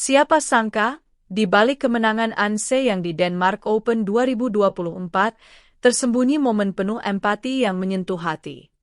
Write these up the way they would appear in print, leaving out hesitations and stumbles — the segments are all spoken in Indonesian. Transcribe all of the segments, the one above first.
Siapa sangka, di balik kemenangan Anse yang di Denmark Open 2024, tersembunyi momen penuh empati yang menyentuh hati.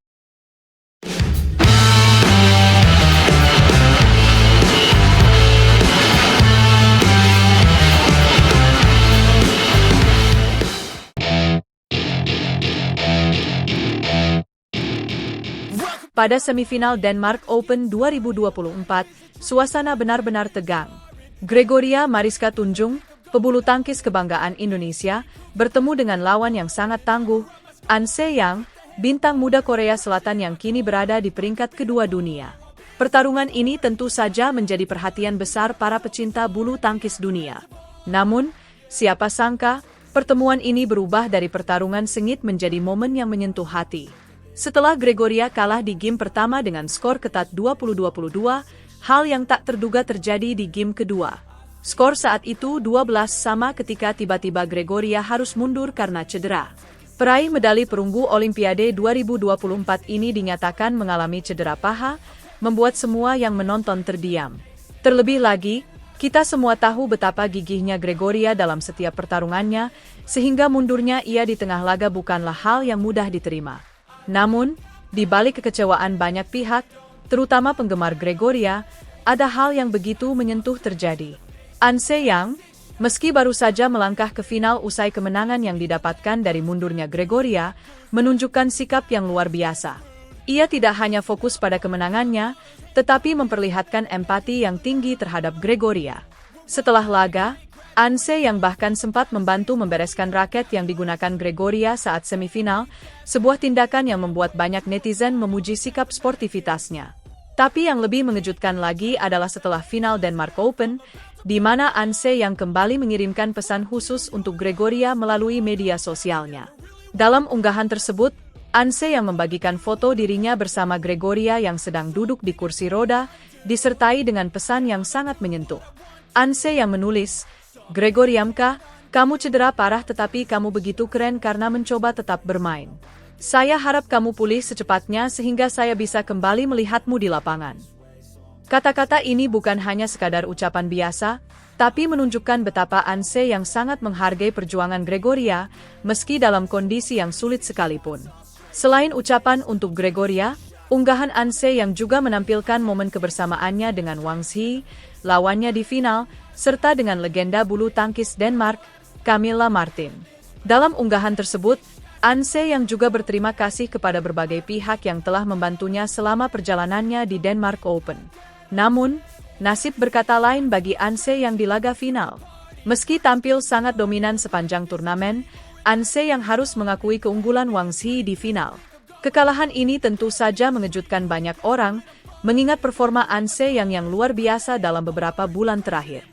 Pada semifinal Denmark Open 2024, suasana benar-benar tegang. Gregoria Mariska Tunjung, pebulu tangkis kebanggaan Indonesia, bertemu dengan lawan yang sangat tangguh, An Se-young, bintang muda Korea Selatan yang kini berada di peringkat kedua dunia. Pertarungan ini tentu saja menjadi perhatian besar para pecinta bulu tangkis dunia. Namun, siapa sangka, pertemuan ini berubah dari pertarungan sengit menjadi momen yang menyentuh hati. Setelah Gregoria kalah di game pertama dengan skor ketat 20-22, hal yang tak terduga terjadi di game kedua. Skor saat itu 12 sama ketika tiba-tiba Gregoria harus mundur karena cedera. Peraih medali perunggu Olimpiade 2024 ini dinyatakan mengalami cedera paha, membuat semua yang menonton terdiam. Terlebih lagi, kita semua tahu betapa gigihnya Gregoria dalam setiap pertarungannya, sehingga mundurnya ia di tengah laga bukanlah hal yang mudah diterima. Namun, di balik kekecewaan banyak pihak, terutama penggemar Gregoria, ada hal yang begitu menyentuh terjadi. An Se-young, meski baru saja melangkah ke final usai kemenangan yang didapatkan dari mundurnya Gregoria, menunjukkan sikap yang luar biasa. Ia tidak hanya fokus pada kemenangannya, tetapi memperlihatkan empati yang tinggi terhadap Gregoria. Setelah laga, An Se-young bahkan sempat membantu membereskan raket yang digunakan Gregoria saat semifinal, sebuah tindakan yang membuat banyak netizen memuji sikap sportivitasnya. Tapi yang lebih mengejutkan lagi adalah setelah final Denmark Open, di mana An Se-young kembali mengirimkan pesan khusus untuk Gregoria melalui media sosialnya. Dalam unggahan tersebut, An Se-young membagikan foto dirinya bersama Gregoria yang sedang duduk di kursi roda, disertai dengan pesan yang sangat menyentuh. An Se-young menulis, "Gregoriamka, kamu cedera parah tetapi kamu begitu keren karena mencoba tetap bermain. Saya harap kamu pulih secepatnya sehingga saya bisa kembali melihatmu di lapangan." Kata-kata ini bukan hanya sekadar ucapan biasa, tapi menunjukkan betapa An Se-young sangat menghargai perjuangan Gregoria, meski dalam kondisi yang sulit sekalipun. Selain ucapan untuk Gregoria, unggahan An Se-young juga menampilkan momen kebersamaannya dengan Wang Zhi, lawannya di final, serta dengan legenda bulu tangkis Denmark, Camilla Martin. Dalam unggahan tersebut, An Se-young juga berterima kasih kepada berbagai pihak yang telah membantunya selama perjalanannya di Denmark Open. Namun, nasib berkata lain bagi An Se-young di laga final. Meski tampil sangat dominan sepanjang turnamen, An Se-young harus mengakui keunggulan Wang Zhi di final. Kekalahan ini tentu saja mengejutkan banyak orang, mengingat performa An Se-young yang luar biasa dalam beberapa bulan terakhir.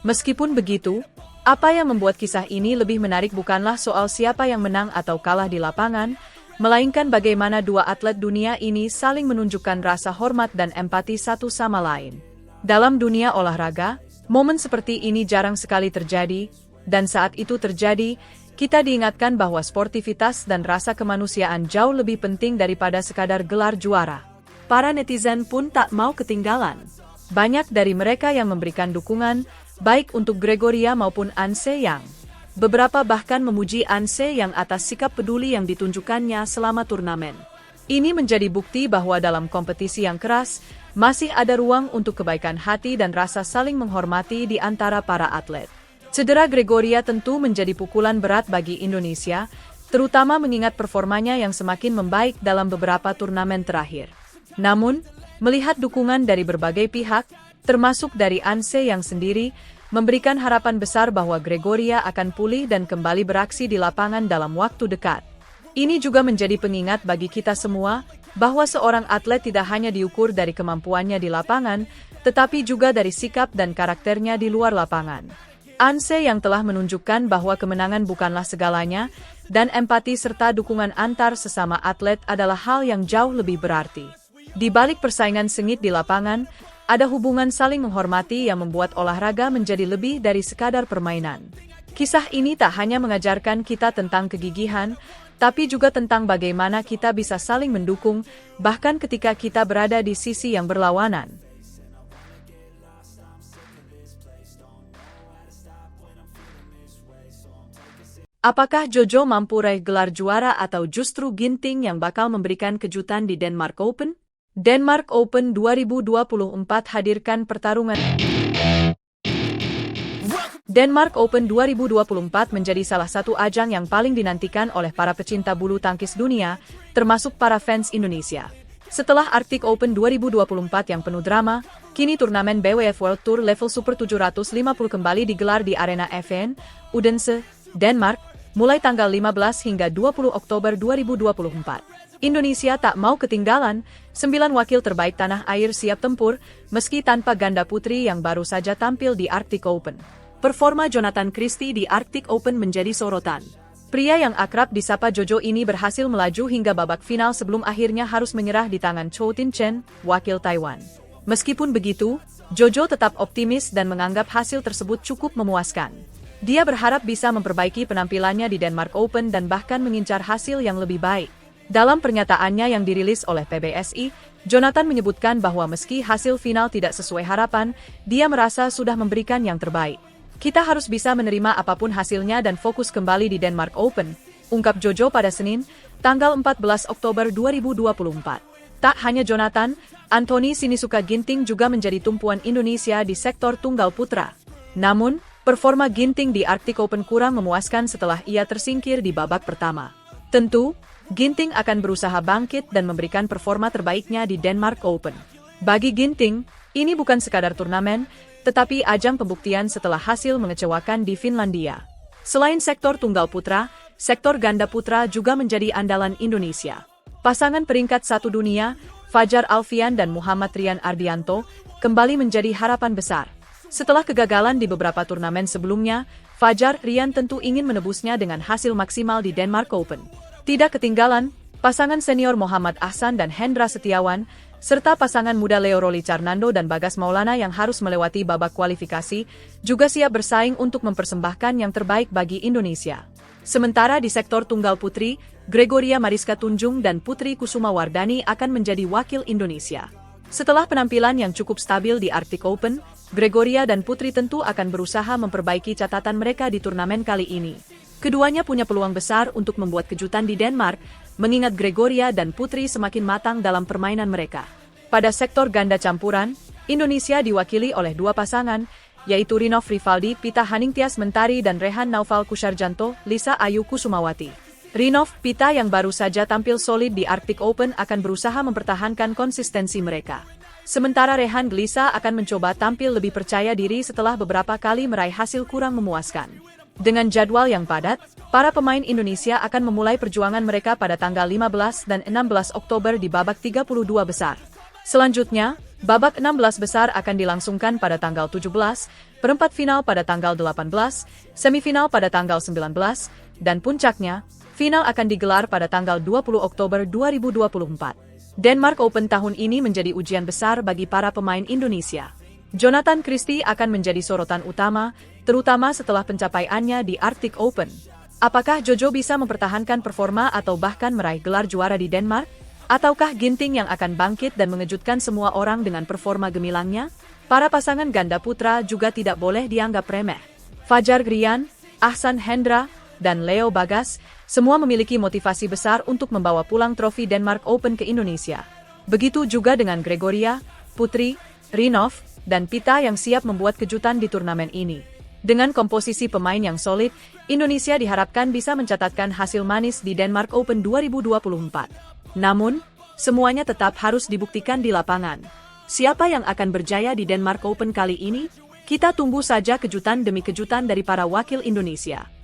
Meskipun begitu, apa yang membuat kisah ini lebih menarik bukanlah soal siapa yang menang atau kalah di lapangan, melainkan bagaimana dua atlet dunia ini saling menunjukkan rasa hormat dan empati satu sama lain. Dalam dunia olahraga, momen seperti ini jarang sekali terjadi, dan saat itu terjadi, kita diingatkan bahwa sportivitas dan rasa kemanusiaan jauh lebih penting daripada sekadar gelar juara. Para netizen pun tak mau ketinggalan. Banyak dari mereka yang memberikan dukungan, baik untuk Gregoria maupun An Se-young. Beberapa bahkan memuji An Se-young atas sikap peduli yang ditunjukkannya selama turnamen. Ini menjadi bukti bahwa dalam kompetisi yang keras, masih ada ruang untuk kebaikan hati dan rasa saling menghormati di antara para atlet. Cedera Gregoria tentu menjadi pukulan berat bagi Indonesia, terutama mengingat performanya yang semakin membaik dalam beberapa turnamen terakhir. Namun, melihat dukungan dari berbagai pihak, termasuk dari An Se-young sendiri, memberikan harapan besar bahwa Gregoria akan pulih dan kembali beraksi di lapangan dalam waktu dekat. Ini juga menjadi pengingat bagi kita semua, bahwa seorang atlet tidak hanya diukur dari kemampuannya di lapangan, tetapi juga dari sikap dan karakternya di luar lapangan. An Se-young telah menunjukkan bahwa kemenangan bukanlah segalanya, dan empati serta dukungan antar sesama atlet adalah hal yang jauh lebih berarti. Di balik persaingan sengit di lapangan, ada hubungan saling menghormati yang membuat olahraga menjadi lebih dari sekadar permainan. Kisah ini tak hanya mengajarkan kita tentang kegigihan, tapi juga tentang bagaimana kita bisa saling mendukung, bahkan ketika kita berada di sisi yang berlawanan. Apakah Jojo mampu raih gelar juara atau justru Ginting yang bakal memberikan kejutan di Denmark Open? Denmark Open 2024 hadirkan pertarungan. Denmark Open 2024 menjadi salah satu ajang yang paling dinantikan oleh para pecinta bulu tangkis dunia, termasuk para fans Indonesia. Setelah Arctic Open 2024 yang penuh drama, kini turnamen BWF World Tour level Super 750 kembali digelar di Arena Event, Odense, Denmark, mulai tanggal 15 hingga 20 Oktober 2024. Indonesia tak mau ketinggalan, 9 wakil terbaik tanah air siap tempur, meski tanpa ganda putri yang baru saja tampil di Arctic Open. Performa Jonathan Christie di Arctic Open menjadi sorotan. Pria yang akrab disapa Jojo ini berhasil melaju hingga babak final sebelum akhirnya harus menyerah di tangan Chou Tin Chen, wakil Taiwan. Meskipun begitu, Jojo tetap optimis dan menganggap hasil tersebut cukup memuaskan. Dia berharap bisa memperbaiki penampilannya di Denmark Open dan bahkan mengincar hasil yang lebih baik. Dalam pernyataannya yang dirilis oleh PBSI, Jonathan menyebutkan bahwa meski hasil final tidak sesuai harapan, dia merasa sudah memberikan yang terbaik. Kita harus bisa menerima apapun hasilnya dan fokus kembali di Denmark Open, ungkap Jojo pada Senin, tanggal 14 Oktober 2024. Tak hanya Jonathan, Anthony Sinisuka Ginting juga menjadi tumpuan Indonesia di sektor tunggal putra. Namun, performa Ginting di Arctic Open kurang memuaskan setelah ia tersingkir di babak pertama. Tentu, Ginting akan berusaha bangkit dan memberikan performa terbaiknya di Denmark Open. Bagi Ginting, ini bukan sekadar turnamen, tetapi ajang pembuktian setelah hasil mengecewakan di Finlandia. Selain sektor tunggal putra, sektor ganda putra juga menjadi andalan Indonesia. Pasangan peringkat 1 dunia, Fajar Alfian dan Muhammad Rian Ardianto, kembali menjadi harapan besar. Setelah kegagalan di beberapa turnamen sebelumnya, Fajar Rian tentu ingin menebusnya dengan hasil maksimal di Denmark Open. Tidak ketinggalan, pasangan senior Muhammad Ahsan dan Hendra Setiawan, serta pasangan muda Leo Roli Carnando dan Bagas Maulana yang harus melewati babak kualifikasi, juga siap bersaing untuk mempersembahkan yang terbaik bagi Indonesia. Sementara di sektor tunggal putri, Gregoria Mariska Tunjung dan Putri Kusuma Wardani akan menjadi wakil Indonesia. Setelah penampilan yang cukup stabil di Arctic Open, Gregoria dan Putri tentu akan berusaha memperbaiki catatan mereka di turnamen kali ini. Keduanya punya peluang besar untuk membuat kejutan di Denmark, mengingat Gregoria dan Putri semakin matang dalam permainan mereka. Pada sektor ganda campuran, Indonesia diwakili oleh dua pasangan, yaitu Rinov Rivaldi Pita Haningtyas Mentari dan Rehan Naufal Kusarjanto Lisa Ayu Kusumawati. Rinov Pita yang baru saja tampil solid di Arctic Open akan berusaha mempertahankan konsistensi mereka. Sementara Rehan Glisa akan mencoba tampil lebih percaya diri setelah beberapa kali meraih hasil kurang memuaskan. Dengan jadwal yang padat, para pemain Indonesia akan memulai perjuangan mereka pada tanggal 15 dan 16 Oktober di babak 32 besar. Selanjutnya, babak 16 besar akan dilangsungkan pada tanggal 17, perempat final pada tanggal 18, semifinal pada tanggal 19, dan puncaknya, final akan digelar pada tanggal 20 Oktober 2024. Denmark Open tahun ini menjadi ujian besar bagi para pemain Indonesia. Jonathan Christie akan menjadi sorotan utama, terutama setelah pencapaiannya di Arctic Open. Apakah Jojo bisa mempertahankan performa atau bahkan meraih gelar juara di Denmark? Ataukah Ginting yang akan bangkit dan mengejutkan semua orang dengan performa gemilangnya? Para pasangan ganda putra juga tidak boleh dianggap remeh. Fajar Rian, Ahsan Hendra, dan Leo Bagas, semua memiliki motivasi besar untuk membawa pulang trofi Denmark Open ke Indonesia. Begitu juga dengan Gregoria, Putri, Rinov, dan Pita yang siap membuat kejutan di turnamen ini. Dengan komposisi pemain yang solid, Indonesia diharapkan bisa mencatatkan hasil manis di Denmark Open 2024. Namun, semuanya tetap harus dibuktikan di lapangan. Siapa yang akan berjaya di Denmark Open kali ini? Kita tunggu saja kejutan demi kejutan dari para wakil Indonesia.